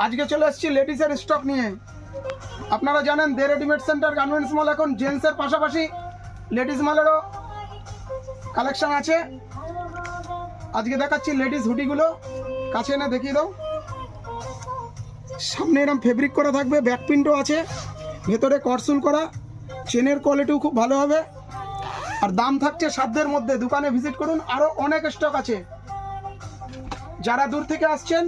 আজকে চলে এসেছি লেডিসের স্টক নিয়ে। আপনারা জানেন দে রেডিমেড সেন্টার গার্মেন্টস মল এখন জেন্টসের পাশাপাশি লেডিস মালেরও কালেকশন আছে। আজকে দেখাচ্ছি লেডিস হুডিগুলো, কাছে এনে দেখিয়ে দাও। সামনে এরকম ফেব্রিক করা থাকবে, ব্যাক প্রিন্টও আছে, ভেতরে কটসুল করা, চেনের কোয়ালিটিও খুব ভালো হবে, আর দাম থাকছে সাধ্যের মধ্যে। দোকানে ভিজিট করুন, আরও অনেক স্টক আছে। যারা দূর থেকে আসছেন,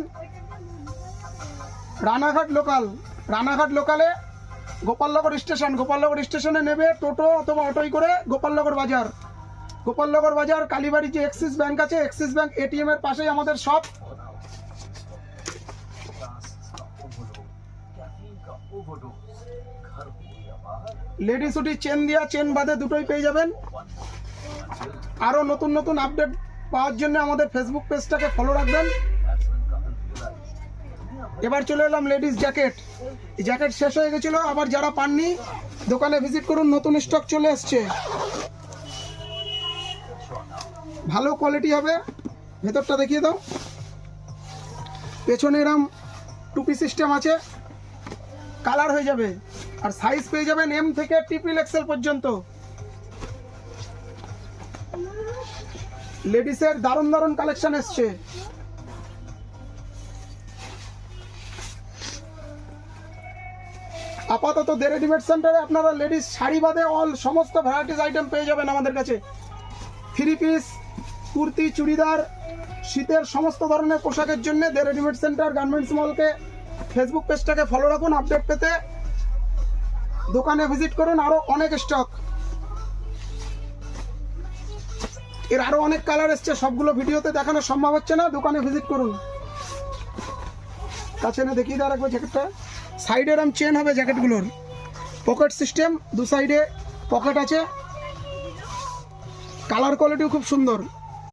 রানাঘাট লোকালে গোপালনগর স্টেশনে নেবে টোটো অথবা অটোই করে গোপালনগর বাজার কালীবাড়ি যে এক্সিস ব্যাংক আছে, এক্সিস ব্যাংক এটিএম এর পাশেই আমাদের শপ। লেডিস হুডি চেন দিয়া, চেন বাদে দুটোই পেয়ে যাবেন। আরও নতুন নতুন আপডেট পাওয়ার জন্য আমাদের ফেসবুক পেজটাকে ফলো রাখবেন। এবার চলে এলাম লেডিস জ্যাকেট শেষ হয়ে গেছিলো, আবার যারা পাননি দোকানে ভিজিট করুন, নতুন স্টক চলে আসছে, ভালো কোয়ালিটি হবে। ভেতরটা দেখিয়ে দাও। পেছনে এরম টুপি সিস্টেম আছে, কালার হয়ে যাবে, আর সাইজ পেয়ে যাবেন এম থেকে ট্রিপল এক্সেল পর্যন্ত। লেডিসের দারুণ কালেকশন এসছে। আপাতত দে রেডিমেড সেন্টারে আপনারা লেডিস শাড়ি বাদে অল সমস্ত ভ্যারাইটিস আইটেম পেয়ে যাবেন আমাদের কাছে। থ্রি পিস, কুর্তি, চুড়িদার, শীতের সমস্ত ধরনের পোশাকের জন্য দে রেডিমেড সেন্টার গার্মেন্টস মলকে ফেসবুক পেজটাকে ফলো রাখুন আপডেট পেতে। দোকানে ভিজিট করুন, আরও অনেক স্টক। এর আরও অনেক কালার এসছে, সবগুলো ভিডিওতে দেখানো সম্ভব হচ্ছে না, দোকানে ভিজিট করুন। কাছে না দেখিয়ে দেওয়া রাখবো জ্যাকেটটা। সাইডে এরম চেন হবে জ্যাকেটগুলোর, পকেট সিস্টেম, দু সাইডে পকেট আছে, কালার কোয়ালিটিও খুব সুন্দর।